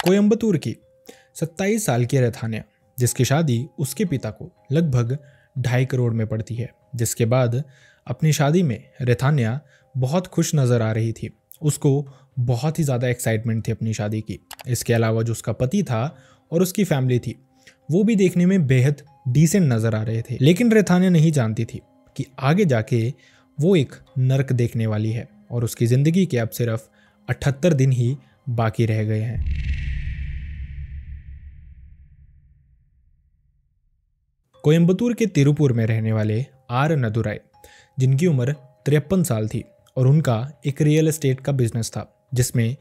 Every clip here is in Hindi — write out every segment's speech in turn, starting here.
कोयम्बतूर की 27 साल की रेथान्या, जिसकी शादी उसके पिता को लगभग 2.5 करोड़ में पड़ती है। जिसके बाद अपनी शादी में रेथान्या बहुत खुश नज़र आ रही थी। उसको बहुत ही ज़्यादा एक्साइटमेंट थी अपनी शादी की। इसके अलावा जो उसका पति था और उसकी फैमिली थी वो भी देखने में बेहद डिसेंट नज़र आ रहे थे। लेकिन रेथान्या नहीं जानती थी कि आगे जाके वो एक नर्क देखने वाली है और उसकी ज़िंदगी के अब सिर्फ 78 दिन ही बाकी रह गए हैं। कोयम्बतूर के तिरुपुर में रहने वाले आर नदुराई, जिनकी उम्र 53 साल थी और उनका एक रियल एस्टेट का बिजनेस था जिसमें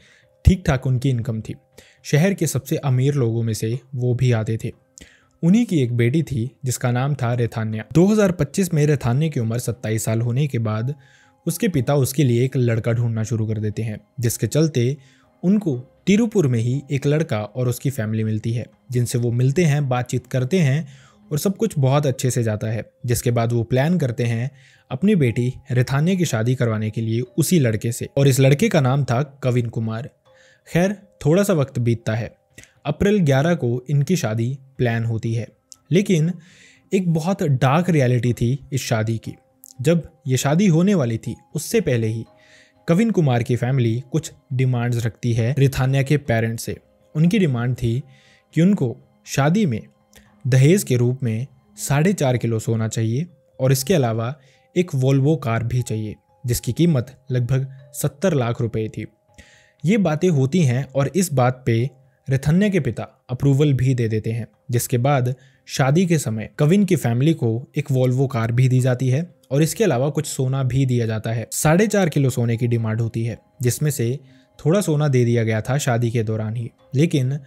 ठीक ठाक उनकी इनकम थी। शहर के सबसे अमीर लोगों में से वो भी आते थे। उन्हीं की एक बेटी थी जिसका नाम था रेथान्या। 2025 में रेथान्या की उम्र 27 साल होने के बाद उसके पिता उसके लिए एक लड़का ढूंढना शुरू कर देते हैं, जिसके चलते उनको तिरुपुर में ही एक लड़का और उसकी फैमिली मिलती है, जिनसे वो मिलते हैं, बातचीत करते हैं और सब कुछ बहुत अच्छे से जाता है। जिसके बाद वो प्लान करते हैं अपनी बेटी रेथान्या की शादी करवाने के लिए उसी लड़के से, और इस लड़के का नाम था कविन कुमार। खैर, थोड़ा सा वक्त बीतता है। अप्रैल 11 को इनकी शादी प्लान होती है, लेकिन एक बहुत डार्क रियलिटी थी इस शादी की। जब ये शादी होने वाली थी उससे पहले ही कविन कुमार की फैमिली कुछ डिमांड्स रखती है रेथान्या के पेरेंट्स से। उनकी डिमांड थी कि उनको शादी में दहेज के रूप में 4.5 किलो सोना चाहिए और इसके अलावा एक वोल्वो कार भी चाहिए जिसकी कीमत लगभग 70 लाख रुपए थी। ये बातें होती हैं और इस बात पे रेथान्या के पिता अप्रूवल भी दे देते हैं। जिसके बाद शादी के समय कविन की फैमिली को एक वोल्वो कार भी दी जाती है और इसके अलावा कुछ सोना भी दिया जाता है। 4.5 किलो सोने की डिमांड होती है, जिसमें से थोड़ा सोना दे दिया गया था शादी के दौरान ही। लेकिन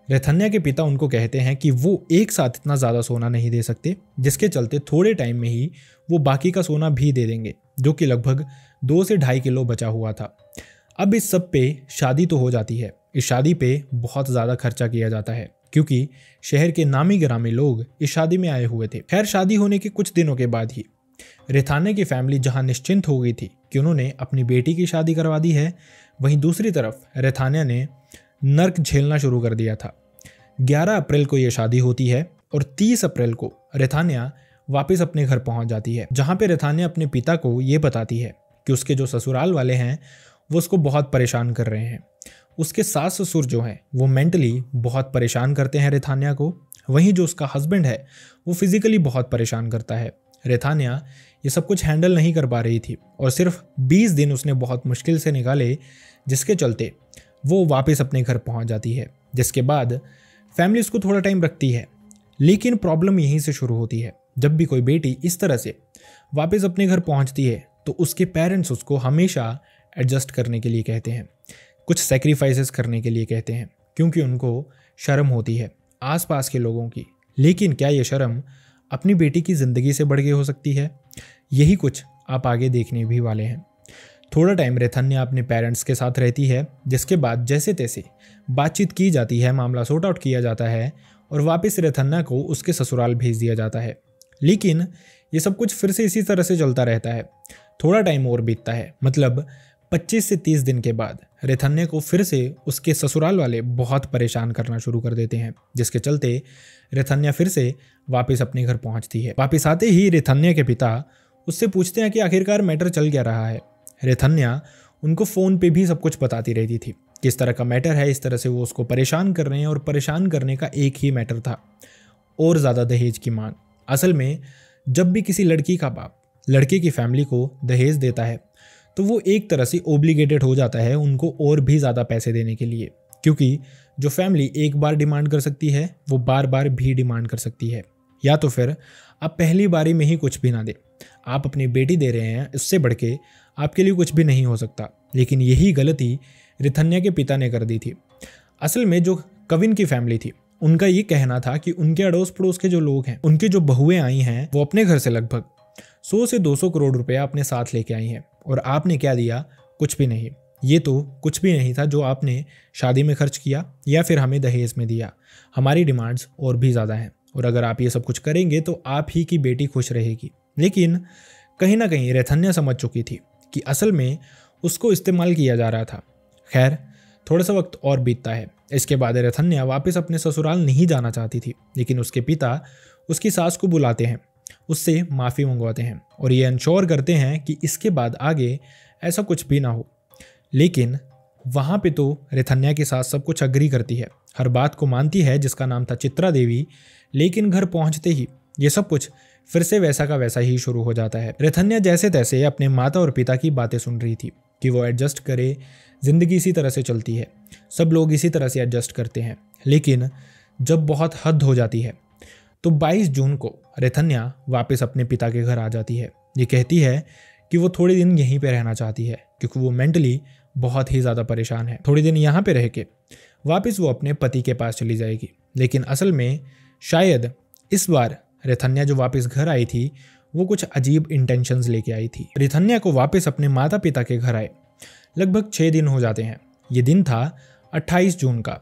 रेथान्या के पिता उनको कहते हैं कि वो एक साथ इतना ज़्यादा सोना नहीं दे सकते, जिसके चलते थोड़े टाइम में ही वो बाकी का सोना भी दे देंगे, जो कि लगभग 2 से 2.5 किलो बचा हुआ था। अब इस सब पे शादी तो हो जाती है। इस शादी पे बहुत ज़्यादा खर्चा किया जाता है क्योंकि शहर के नामी गिरामी लोग इस शादी में आए हुए थे। खैर, शादी होने के कुछ दिनों के बाद ही रेथान्या की फैमिली जहां निश्चिंत हो गई थी कि उन्होंने अपनी बेटी की शादी करवा दी है, वहीं दूसरी तरफ रेथान्या ने नर्क झेलना शुरू कर दिया था। 11 अप्रैल को यह शादी होती है और 30 अप्रैल को रेथान्या वापस अपने घर पहुंच जाती है, जहां पे रेथान्या अपने पिता को ये बताती है कि उसके जो ससुराल वाले हैं वो उसको बहुत परेशान कर रहे हैं। उसके सास ससुर जो हैं वो मेंटली बहुत परेशान करते हैं रेथान्या को, वहीं जो उसका हस्बैंड है वो फिजिकली बहुत परेशान करता है। रेथान्या ये सब कुछ हैंडल नहीं कर पा रही थी और सिर्फ 20 दिन उसने बहुत मुश्किल से निकाले, जिसके चलते वो वापस अपने घर पहुंच जाती है। जिसके बाद फैमिली उसको थोड़ा टाइम रखती है, लेकिन प्रॉब्लम यहीं से शुरू होती है। जब भी कोई बेटी इस तरह से वापस अपने घर पहुंचती है तो उसके पेरेंट्स उसको हमेशा एडजस्ट करने के लिए कहते हैं, कुछ सेक्रीफाइसेस करने के लिए कहते हैं, क्योंकि उनको शर्म होती है आसपास के लोगों की। लेकिन क्या ये शर्म अपनी बेटी की ज़िंदगी से बढ़ के हो सकती है? यही कुछ आप आगे देखने भी वाले हैं। थोड़ा टाइम रेथान्या अपने पेरेंट्स के साथ रहती है, जिसके बाद जैसे तैसे बातचीत की जाती है, मामला सॉर्ट आउट किया जाता है और वापस रेथान्या को उसके ससुराल भेज दिया जाता है। लेकिन ये सब कुछ फिर से इसी तरह से चलता रहता है। थोड़ा टाइम और बीतता है, मतलब 25 से 30 दिन के बाद रेथान्या को फिर से उसके ससुराल वाले बहुत परेशान करना शुरू कर देते हैं, जिसके चलते रेथान्या फिर से वापस अपने घर पहुंचती है। वापस आते ही रेथान्या के पिता उससे पूछते हैं कि आखिरकार मैटर चल क्या रहा है। रेथान्या उनको फ़ोन पे भी सब कुछ बताती रहती थी, किस तरह का मैटर है, इस तरह से वो उसको परेशान कर रहे हैं और परेशान करने का एक ही मैटर था, और ज़्यादा दहेज की मांग। असल में जब भी किसी लड़की का बाप लड़के की फैमिली को दहेज देता है तो वो एक तरह से ओब्लिगेटेड हो जाता है उनको और भी ज़्यादा पैसे देने के लिए, क्योंकि जो फैमिली एक बार डिमांड कर सकती है वो बार बार भी डिमांड कर सकती है। या तो फिर आप पहली बारी में ही कुछ भी ना दे, आप अपनी बेटी दे रहे हैं, इससे बढ़ के आपके लिए कुछ भी नहीं हो सकता। लेकिन यही गलती रेथान्या के पिता ने कर दी थी। असल में जो कविन की फैमिली थी उनका ये कहना था कि उनके अड़ोस पड़ोस के जो लोग हैं, उनकी जो बहुएं आई हैं, वो अपने घर से लगभग 100 से 200 करोड़ रुपया अपने साथ लेके आई हैं, और आपने क्या दिया? कुछ भी नहीं। ये तो कुछ भी नहीं था जो आपने शादी में खर्च किया या फिर हमें दहेज में दिया। हमारी डिमांड्स और भी ज़्यादा हैं, और अगर आप ये सब कुछ करेंगे तो आप ही की बेटी खुश रहेगी। लेकिन कहीं ना कहीं रेथान्या समझ चुकी थी कि असल में उसको इस्तेमाल किया जा रहा था। खैर, थोड़ा सा वक्त और बीतता है। इसके बाद रथन्या वापस अपने ससुराल नहीं जाना चाहती थी, लेकिन उसके पिता उसकी सास को बुलाते हैं, उससे माफ़ी मंगवाते हैं और ये इंश्योर करते हैं कि इसके बाद आगे ऐसा कुछ भी ना हो। लेकिन वहाँ पे तो रथन्या के साथ सब कुछ अग्री करती है, हर बात को मानती है, जिसका नाम था चित्रा देवी। लेकिन घर पहुँचते ही ये सब कुछ फिर से वैसा का वैसा ही शुरू हो जाता है। रथन्या जैसे तैसे अपने माता और पिता की बातें सुन रही थी कि वो एडजस्ट करे, ज़िंदगी इसी तरह से चलती है, सब लोग इसी तरह से एडजस्ट करते हैं। लेकिन जब बहुत हद हो जाती है तो 22 जून को रथन्या वापस अपने पिता के घर आ जाती है। ये कहती है कि वो थोड़े दिन यहीं पे रहना चाहती है क्योंकि वो मेंटली बहुत ही ज़्यादा परेशान है। थोड़े दिन यहाँ पे रह के वापस वो अपने पति के पास चली जाएगी। लेकिन असल में शायद इस बार रथन्या जो वापस घर आई थी वो कुछ अजीब इंटेंशंस लेके आई थी। रथन्या को वापस अपने माता पिता के घर आए लगभग 6 दिन हो जाते हैं। ये दिन था 28 जून का,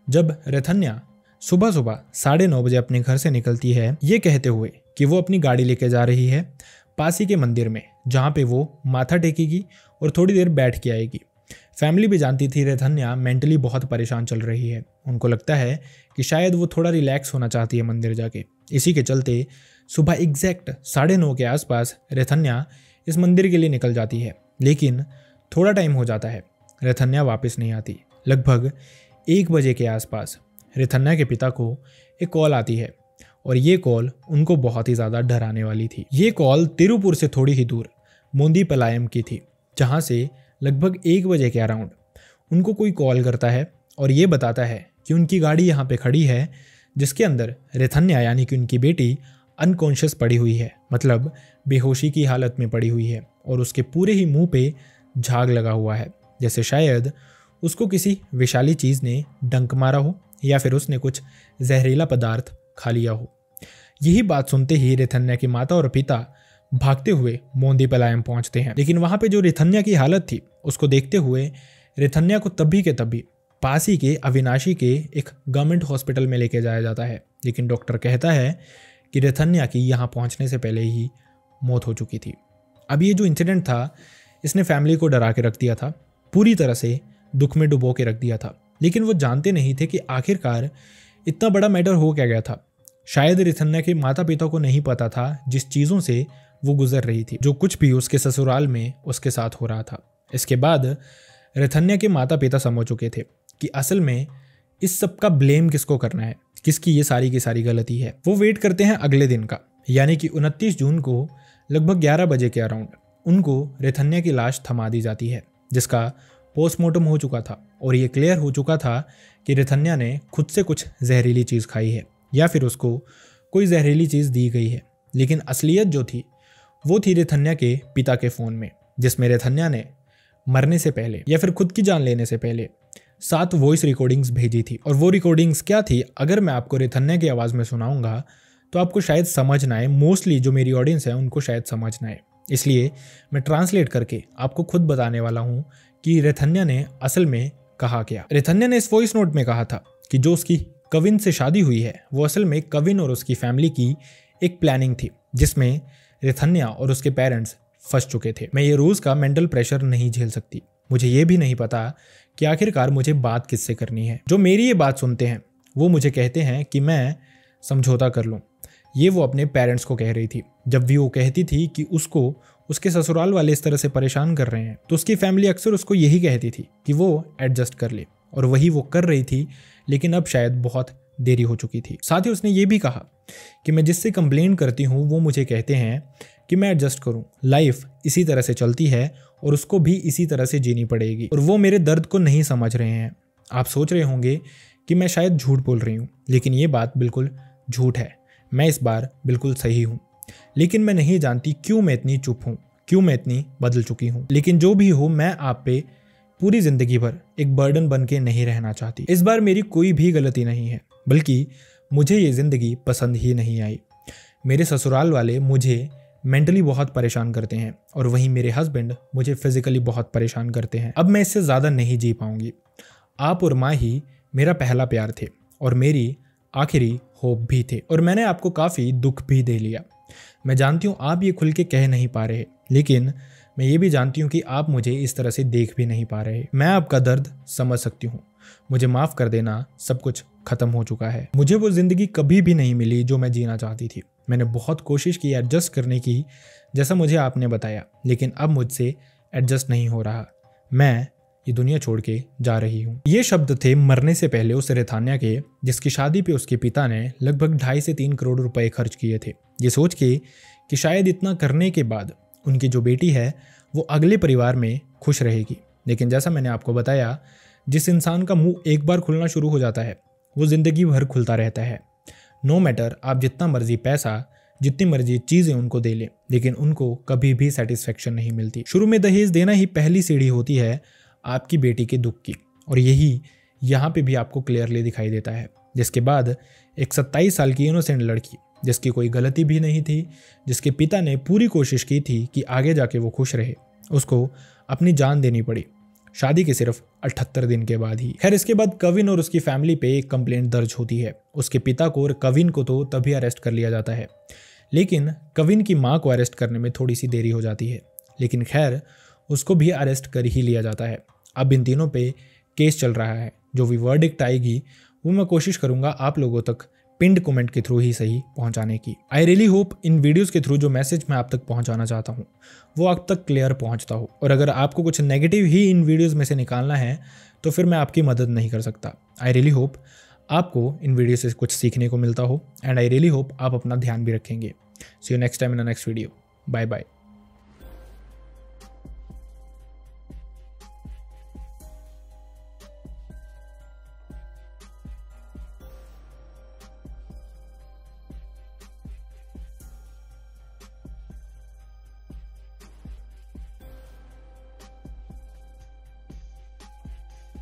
जब रथन्या सुबह सुबह 9:30 बजे अपने घर से निकलती है, ये कहते हुए कि वो अपनी गाड़ी लेके जा रही है पास ही के मंदिर में, जहाँ पे वो माथा टेकेगी और थोड़ी देर बैठ के आएगी। फैमिली भी जानती थी रथन्या मेंटली बहुत परेशान चल रही है। उनको लगता है कि शायद वो थोड़ा रिलैक्स होना चाहती है मंदिर जाके। इसी के चलते सुबह एग्जैक्ट 9:30 के आसपास रथन्या इस मंदिर के लिए निकल जाती है। लेकिन थोड़ा टाइम हो जाता है, रथन्या वापस नहीं आती। लगभग 1 बजे के आसपास रथन्या के पिता को एक कॉल आती है और ये कॉल उनको बहुत ही ज़्यादा डराने वाली थी। ये कॉल तिरुपुर से थोड़ी ही दूर मोदीपलायम की थी, जहाँ से लगभग 1 बजे के अराउंड उनको कोई कॉल करता है और ये बताता है कि उनकी गाड़ी यहाँ पे खड़ी है, जिसके अंदर रथन्या यानी कि उनकी बेटी अनकॉन्शियस पड़ी हुई है, मतलब बेहोशी की हालत में पड़ी हुई है और उसके पूरे ही मुंह पे झाग लगा हुआ है, जैसे शायद उसको किसी विषाली चीज़ ने डंक मारा हो या फिर उसने कुछ जहरीला पदार्थ खा लिया हो। यही बात सुनते ही रथन्या की माता और पिता भागते हुए मोदीपलायम पहुंचते हैं। लेकिन वहाँ पे जो रथन्या की हालत थी उसको देखते हुए रथन्या को तभी के तभी पास ही के अविनाशी के एक गवर्नमेंट हॉस्पिटल में लेके जाया जाता है। लेकिन डॉक्टर कहता है कि रथन्या की यहाँ पहुँचने से पहले ही मौत हो चुकी थी। अब ये जो इंसिडेंट था इसने फैमिली को डरा के रख दिया था, पूरी तरह से दुख में डुबो के रख दिया था। लेकिन वो जानते नहीं थे कि आखिरकार इतना बड़ा मैटर हो क्या गया था। शायद रथन्या के माता पिता को नहीं पता था जिस चीज़ों से वो गुजर रही थी, जो कुछ भी उसके ससुराल में उसके साथ हो रहा था। इसके बाद रथन्या के माता पिता समझ चुके थे कि असल में इस सब का ब्लेम किसको करना है, किसकी ये सारी की सारी गलती है। वो वेट करते हैं अगले दिन का, यानी कि 29 जून को लगभग 11 बजे के अराउंड उनको रथन्या की लाश थमा दी जाती है, जिसका पोस्टमार्टम हो चुका था और ये क्लियर हो चुका था कि रथन्या ने खुद से कुछ जहरीली चीज़ खाई है या फिर उसको कोई जहरीली चीज़ दी गई है। लेकिन असलियत जो थी वो थी रथन्या के पिता के फ़ोन में, जिसमें रथन्या ने मरने से पहले या फिर खुद की जान लेने से पहले 7 वॉइस रिकॉर्डिंग्स भेजी थी। और वो रिकॉर्डिंग्स क्या थी, अगर मैं आपको रथन्या की आवाज़ में सुनाऊंगा तो आपको शायद समझ ना आए, मोस्टली जो मेरी ऑडियंस है उनको शायद समझ ना आए, इसलिए मैं ट्रांसलेट करके आपको खुद बताने वाला हूँ कि रथन्या ने असल में कहा क्या। रथन्या ने इस वॉइस नोट में कहा था कि जो उसकी कविन से शादी हुई है वो असल में कविन और उसकी फैमिली की एक प्लानिंग थी, जिसमें रथन्या और उसके पेरेंट्स फंस चुके थे। मैं ये रोज़ का मेंटल प्रेशर नहीं झेल सकती, मुझे ये भी नहीं पता कि आखिरकार मुझे बात किससे करनी है। जो मेरी ये बात सुनते हैं वो मुझे कहते हैं कि मैं समझौता कर लूँ। ये वो अपने पेरेंट्स को कह रही थी। जब भी वो कहती थी कि उसको उसके ससुराल वाले इस तरह से परेशान कर रहे हैं तो उसकी फैमिली अक्सर उसको यही कहती थी कि वो एडजस्ट कर ले, और वही वो कर रही थी। लेकिन अब शायद बहुत देरी हो चुकी थी। साथ ही उसने ये भी कहा कि मैं जिससे कंप्लेन करती हूँ वो मुझे कहते हैं कि मैं एडजस्ट करूँ, लाइफ इसी तरह से चलती है और उसको भी इसी तरह से जीनी पड़ेगी, और वो मेरे दर्द को नहीं समझ रहे हैं। आप सोच रहे होंगे कि मैं शायद झूठ बोल रही हूँ, लेकिन ये बात बिल्कुल झूठ है। मैं इस बार बिल्कुल सही हूँ, लेकिन मैं नहीं जानती क्यों मैं इतनी चुप हूँ, क्यों मैं इतनी बदल चुकी हूँ। लेकिन जो भी हो, मैं आप पे पूरी ज़िंदगी भर एक बर्डन बन के नहीं रहना चाहती। इस बार मेरी कोई भी गलती नहीं है, बल्कि मुझे ये ज़िंदगी पसंद ही नहीं आई। मेरे ससुराल वाले मुझे मेंटली बहुत परेशान करते हैं और वहीं मेरे हस्बैंड मुझे फिजिकली बहुत परेशान करते हैं। अब मैं इससे ज़्यादा नहीं जी पाऊँगी। आप और माँ ही मेरा पहला प्यार थे और मेरी आखिरी होप भी थे, और मैंने आपको काफ़ी दुख भी दे लिया। मैं जानती हूँ आप ये खुल के कह नहीं पा रहे, लेकिन मैं ये भी जानती हूँ कि आप मुझे इस तरह से देख भी नहीं पा रहे। मैं आपका दर्द समझ सकती हूँ। मुझे माफ़ कर देना, सब कुछ खत्म हो चुका है। मुझे वो ज़िंदगी कभी भी नहीं मिली जो मैं जीना चाहती थी। मैंने बहुत कोशिश की एडजस्ट करने की, जैसा मुझे आपने बताया, लेकिन अब मुझसे एडजस्ट नहीं हो रहा। मैं ये दुनिया छोड़ के जा रही हूँ। ये शब्द थे मरने से पहले उस रेथान्या के, जिसकी शादी पे उसके पिता ने लगभग 2.5 से 3 करोड़ रुपए खर्च किए थे, ये सोच के कि शायद इतना करने के बाद उनकी जो बेटी है वो अगले परिवार में खुश रहेगी। लेकिन जैसा मैंने आपको बताया, जिस इंसान का मुंह एक बार खुलना शुरू हो जाता है वो ज़िंदगी भर खुलता रहता है। नो मैटर आप जितना मर्जी पैसा, जितनी मर्जी चीज़ें उनको दे लें, लेकिन उनको कभी भी सेटिस्फेक्शन नहीं मिलती। शुरू में दहेज देना ही पहली सीढ़ी होती है आपकी बेटी के दुख की, और यही यहाँ पे भी आपको क्लियरली दिखाई देता है। जिसके बाद एक 27 साल की इनोसेंट लड़की, जिसकी कोई गलती भी नहीं थी, जिसके पिता ने पूरी कोशिश की थी कि आगे जाके वो खुश रहे, उसको अपनी जान देनी पड़ी शादी के सिर्फ 78 दिन के बाद ही। खैर, इसके बाद कविन और उसकी फैमिली पे एक कंप्लेंट दर्ज होती है। उसके पिता को और कविन को तो तभी अरेस्ट कर लिया जाता है, लेकिन कविन की माँ को अरेस्ट करने में थोड़ी सी देरी हो जाती है। लेकिन खैर, उसको भी अरेस्ट कर ही लिया जाता है। अब इन तीनों पे केस चल रहा है। जो भी वर्डिक्ट आएगी वो मैं कोशिश करूँगा आप लोगों तक पिंड कमेंट के थ्रू ही सही पहुंचाने की। I really hope in videos के थ्रू जो मैसेज मैं आप तक पहुंचाना चाहता हूं वो आप तक क्लियर पहुंचता हो। और अगर आपको कुछ नेगेटिव ही इन वीडियोस में से निकालना है तो फिर मैं आपकी मदद नहीं कर सकता। आई रियली होप आपको इन वीडियो से कुछ सीखने को मिलता हो, एंड आई रियली होप आप अपना ध्यान भी रखेंगे। See you next time in the next video. Bye bye.